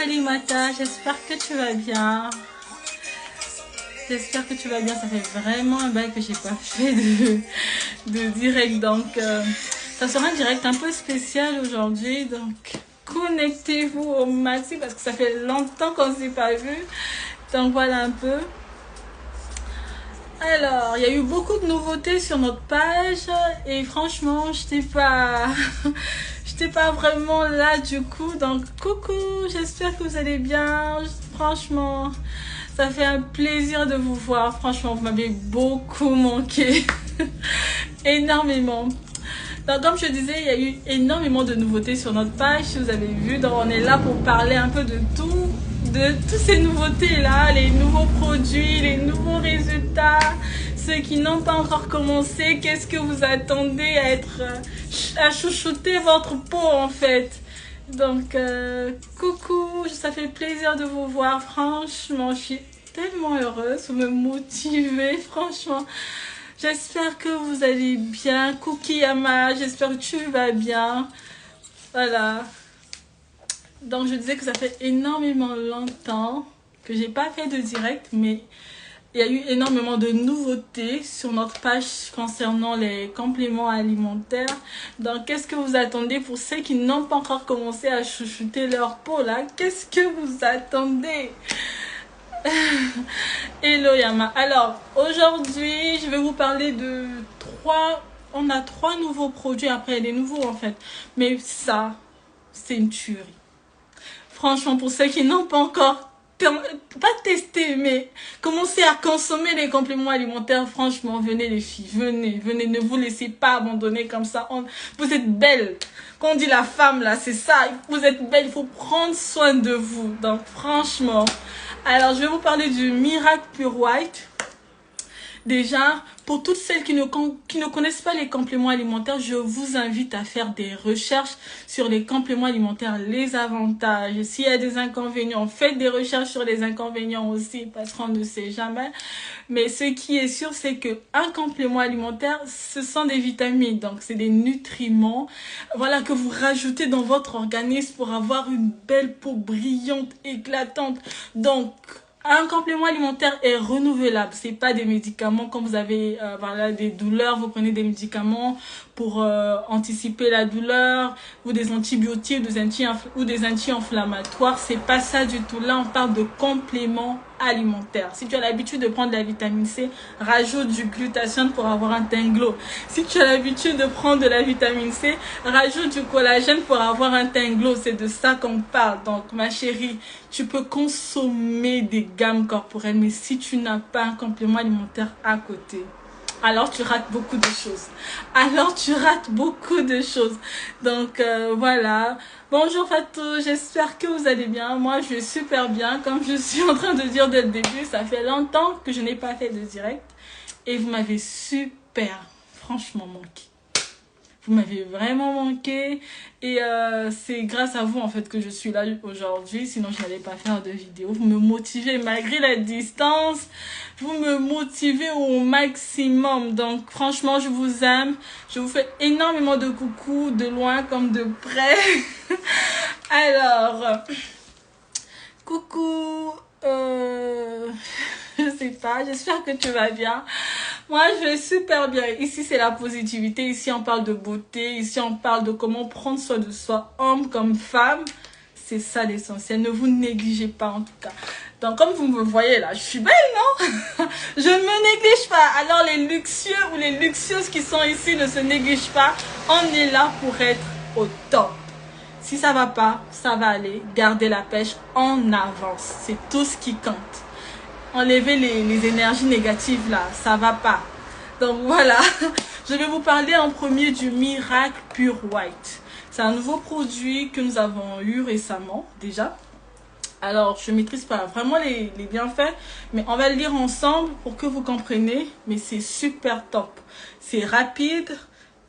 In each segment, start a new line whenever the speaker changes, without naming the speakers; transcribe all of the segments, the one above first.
Salimata, j'espère que tu vas bien. J'espère que tu vas bien. Ça fait vraiment un bail que j'ai pas fait de direct. Donc, ça sera un direct un peu spécial aujourd'hui. Donc, connectez-vous au maxi parce que ça fait longtemps qu'on ne s'est pas vu. Donc, voilà un peu. Alors, il y a eu beaucoup de nouveautés sur notre page. Et franchement, je n'étais pas vraiment là du coup. Donc, coucou, j'espère que vous allez bien. Franchement, ça fait un plaisir de vous voir. Franchement, vous m'avez beaucoup manqué. Énormément. Donc, comme je disais, il y a eu énormément de nouveautés sur notre page. Si vous avez vu, donc on est là pour parler un peu de tout. De toutes ces nouveautés-là, les nouveaux produits, les nouveaux résultats, ceux qui n'ont pas encore commencé, qu'est-ce que vous attendez à chouchouter votre peau en fait. Donc, coucou, ça fait plaisir de vous voir, franchement, je suis tellement heureuse, vous me motivez, franchement. J'espère que vous allez bien, Kukiyama, j'espère que tu vas bien, voilà. Donc, je disais que ça fait énormément longtemps que j'ai pas fait de direct, mais il y a eu énormément de nouveautés sur notre page concernant les compléments alimentaires. Donc, qu'est-ce que vous attendez pour ceux qui n'ont pas encore commencé à chouchouter leur peau là? Qu'est-ce que vous attendez? Hello Yama. Alors, aujourd'hui, je vais vous parler de on a 3 nouveaux produits. Après, des nouveaux en fait. Mais ça, c'est une tuerie. Franchement, pour ceux qui n'ont pas encore, pas testé, mais commencé à consommer les compléments alimentaires, franchement, venez les filles, venez, ne vous laissez pas abandonner comme ça. Vous êtes belle. Quand on dit la femme, là, c'est ça. Vous êtes belle, il faut prendre soin de vous. Donc, franchement. Alors, je vais vous parler du Miracle Pure White. Déjà, pour toutes celles qui ne connaissent pas les compléments alimentaires, je vous invite à faire des recherches sur les compléments alimentaires, les avantages. S'il y a des inconvénients, faites des recherches sur les inconvénients aussi, parce qu'on ne sait jamais. Mais ce qui est sûr, c'est qu'un complément alimentaire, ce sont des vitamines. Donc, c'est des nutriments, voilà, que vous rajoutez dans votre organisme pour avoir une belle peau brillante, éclatante. Donc, un complément alimentaire est renouvelable. C'est pas des médicaments quand vous avez voilà, des douleurs, vous prenez des médicaments pour anticiper la douleur, ou des antibiotiques ou des anti-inflammatoires. C'est pas ça du tout. Là, on parle de compléments alimentaires. Si tu as l'habitude de prendre de la vitamine C, rajoute du glutathione pour avoir un teint glow. Si tu as l'habitude de prendre de la vitamine C, rajoute du collagène pour avoir un teint glow. C'est de ça qu'on parle. Donc, ma chérie, tu peux consommer des gammes corporelles, mais si tu n'as pas un complément alimentaire à côté, alors tu rates beaucoup de choses. Donc, voilà. Bonjour Fatou, j'espère que vous allez bien. Moi, je vais super bien. Comme je suis en train de dire dès le début, ça fait longtemps que je n'ai pas fait de direct. Et vous m'avez super, franchement manqué. Vous m'avez vraiment manqué. Et c'est grâce à vous en fait que je suis là aujourd'hui. Sinon, je n'allais pas faire de vidéo. Vous me motivez malgré la distance. Vous me motivez au maximum. Donc, franchement, je vous aime. Je vous fais énormément de coucou, de loin comme de près. Alors, coucou. Je sais pas. J'espère que tu vas bien. Moi, je vais super bien. Ici, c'est la positivité. Ici, on parle de beauté. Ici, on parle de comment prendre soin de soi, homme comme femme. C'est ça l'essentiel. Ne vous négligez pas, en tout cas. Donc, comme vous me voyez là, je suis belle, non? Je ne me néglige pas. Alors, les luxueux ou les luxueuses qui sont ici ne se négligent pas. On est là pour être au top. Si ça va pas, ça va aller. Gardez la pêche en avance. C'est tout ce qui compte. Enlever les énergies négatives là, ça va pas. Donc voilà, je vais vous parler en premier du Miracle Pure White. C'est un nouveau produit que nous avons eu récemment déjà. Alors, je ne maîtrise pas vraiment les bienfaits, mais on va le lire ensemble pour que vous compreniez. Mais c'est super top. C'est rapide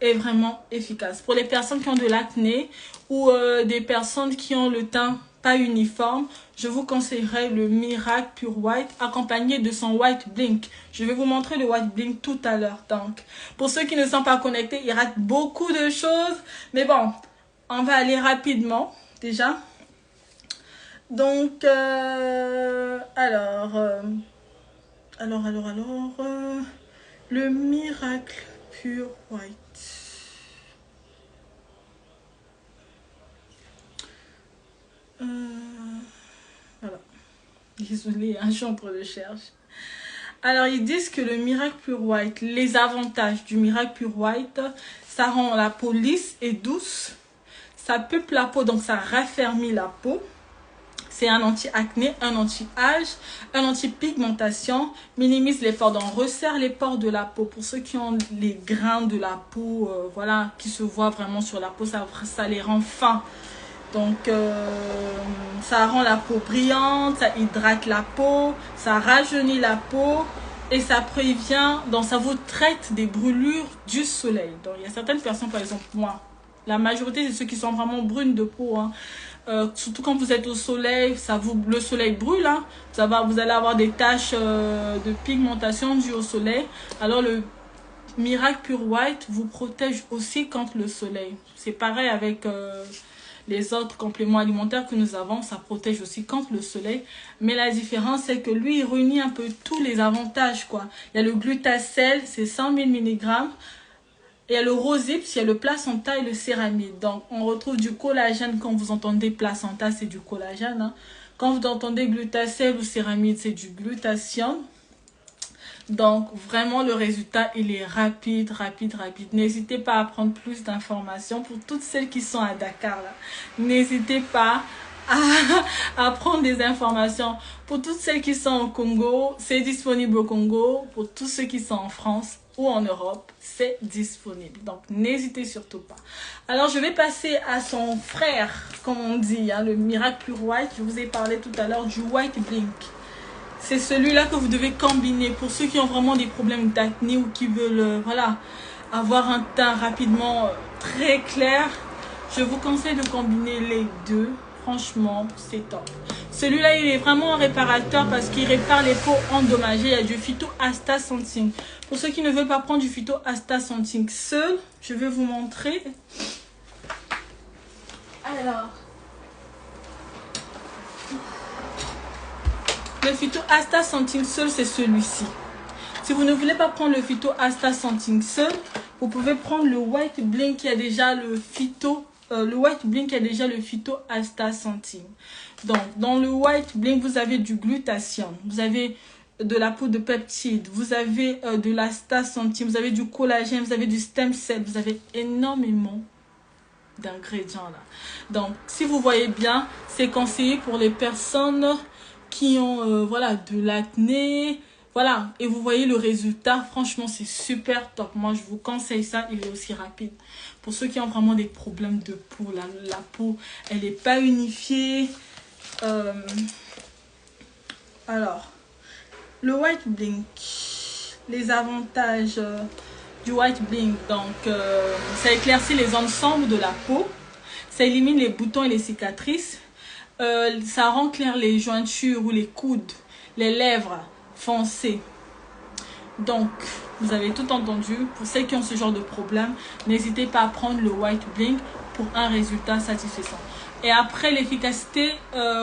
et vraiment efficace. Pour les personnes qui ont de l'acné ou des personnes qui ont le teint pas uniforme, je vous conseillerais le Miracle Pure White accompagné de son White Blink. Je vais vous montrer le White Blink tout à l'heure. Donc, pour ceux qui ne sont pas connectés, ils ratent beaucoup de choses. Mais bon, on va aller rapidement déjà. Donc, le Miracle Pure White. Voilà. Désolée, hein, je suis en train de chercher. Alors, ils disent que le Miracle Pure White, les avantages du Miracle Pure White, ça rend la peau lisse et douce. Ça peuple la peau, donc ça raffermit la peau. C'est un anti-acné, un anti-âge, un anti-pigmentation, minimise les pores, donc resserre les pores de la peau. Pour ceux qui ont les grains de la peau, voilà, qui se voient vraiment sur la peau, ça les rend fins. Donc, ça rend la peau brillante, ça hydrate la peau, ça rajeunit la peau et ça prévient, donc ça vous traite des brûlures du soleil. Donc, il y a certaines personnes, par exemple, moi, la majorité, c'est ceux qui sont vraiment brunes de peau, hein. Surtout quand vous êtes au soleil, le soleil brûle, hein. Vous allez avoir des taches de pigmentation dues au soleil. Alors, le Miracle Pure White vous protège aussi contre le soleil. C'est pareil avec... les autres compléments alimentaires que nous avons, ça protège aussi contre le soleil. Mais la différence, c'est que lui, il réunit un peu tous les avantages, quoi. Il y a le glutacel, c'est 100 000 mg. Il y a le rosips, il y a le placenta et le céramide. Donc, on retrouve du collagène. Quand vous entendez placenta, c'est du collagène, hein. Quand vous entendez glutacel ou céramide, c'est du glutathione. Donc, vraiment, le résultat, il est rapide. N'hésitez pas à prendre plus d'informations pour toutes celles qui sont à Dakar, là. N'hésitez pas à prendre des informations. Pour toutes celles qui sont au Congo, c'est disponible au Congo. Pour tous ceux qui sont en France ou en Europe, c'est disponible. Donc, n'hésitez surtout pas. Alors, je vais passer à son frère, comme on dit, hein, le Miracle Pure White. Je vous ai parlé tout à l'heure du White Blink. C'est celui-là que vous devez combiner pour ceux qui ont vraiment des problèmes d'acné ou qui veulent voilà, avoir un teint rapidement très clair. Je vous conseille de combiner les deux. Franchement, c'est top. Celui-là, il est vraiment un réparateur parce qu'il répare les peaux endommagées. Il y a du phytoastaxanthine. Pour ceux qui ne veulent pas prendre du phytoastaxanthine seul, je vais vous montrer. Alors... le phytoastaxanthine seul, c'est celui-ci. Si vous ne voulez pas prendre le phytoastaxanthine seul, vous pouvez prendre le White Blink qui a déjà le phytoastaxanthine. Donc, dans le White Blink, vous avez du glutathione, vous avez de la poudre de peptide, vous avez de l'astaxanthine, vous avez du collagène, vous avez du stem cell, vous avez énormément d'ingrédients là. Donc, si vous voyez bien, c'est conseillé pour les personnes qui ont voilà, de l'acné, voilà, et vous voyez le résultat, franchement c'est super top. Moi je vous conseille ça, il est aussi rapide. Pour ceux qui ont vraiment des problèmes de peau, la peau elle n'est pas unifiée. Alors, le White Blink, les avantages du White Blink, donc ça éclaircit les zones sombres de la peau, ça élimine les boutons et les cicatrices. Ça rend clair les jointures ou les coudes, les lèvres foncées. Donc, vous avez tout entendu. Pour ceux qui ont ce genre de problème, n'hésitez pas à prendre le White Blink pour un résultat satisfaisant. Et après, l'efficacité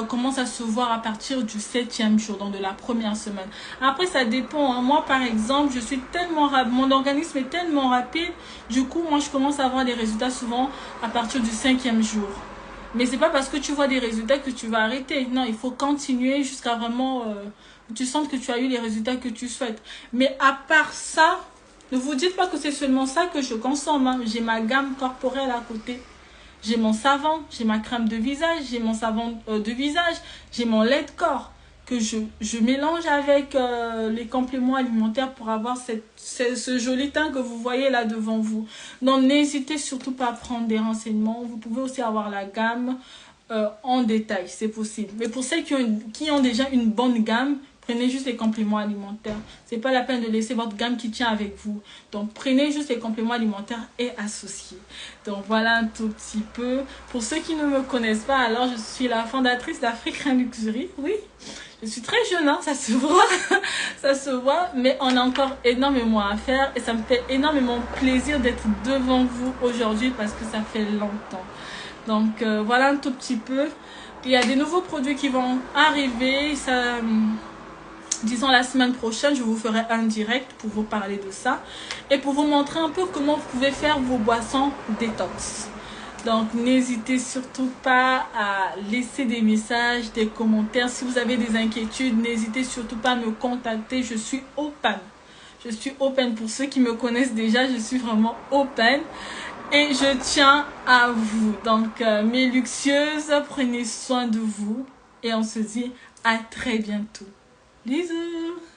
commence à se voir à partir du 7e jour, donc de la première semaine. Après, ça dépend, hein. Moi, par exemple, je suis tellement mon organisme est tellement rapide. Du coup, moi, je commence à avoir des résultats souvent à partir du 5e jour. Mais c'est pas parce que tu vois des résultats que tu vas arrêter. Non, il faut continuer jusqu'à vraiment... tu sens que tu as eu les résultats que tu souhaites. Mais à part ça, ne vous dites pas que c'est seulement ça que je consomme, hein. J'ai ma gamme corporelle à côté. J'ai mon savon, j'ai ma crème de visage, j'ai mon savon de visage, j'ai mon lait de corps que je mélange avec les compléments alimentaires pour avoir ce joli teint que vous voyez là devant vous. Donc, n'hésitez surtout pas à prendre des renseignements. Vous pouvez aussi avoir la gamme en détail, c'est possible. Mais pour celles qui ont déjà une bonne gamme, prenez juste les compléments alimentaires. C'est pas la peine de laisser votre gamme qui tient avec vous. Donc, prenez juste les compléments alimentaires et associés. Donc, voilà un tout petit peu. Pour ceux qui ne me connaissent pas, alors je suis la fondatrice d'Africain Luxury. Oui, je suis très jeune, hein, ça se voit. Ça se voit, mais on a encore énormément à faire. Et ça me fait énormément plaisir d'être devant vous aujourd'hui parce que ça fait longtemps. Donc, voilà un tout petit peu. il y a des nouveaux produits qui vont arriver. Ça, disons la semaine prochaine, je vous ferai un direct pour vous parler de ça. Et pour vous montrer un peu comment vous pouvez faire vos boissons détox. Donc, n'hésitez surtout pas à laisser des messages, des commentaires. Si vous avez des inquiétudes, n'hésitez surtout pas à me contacter. Je suis open. Je suis open. Pour ceux qui me connaissent déjà, je suis vraiment open. Et je tiens à vous. Donc, mes luxueuses, prenez soin de vous. Et on se dit à très bientôt. Bisous!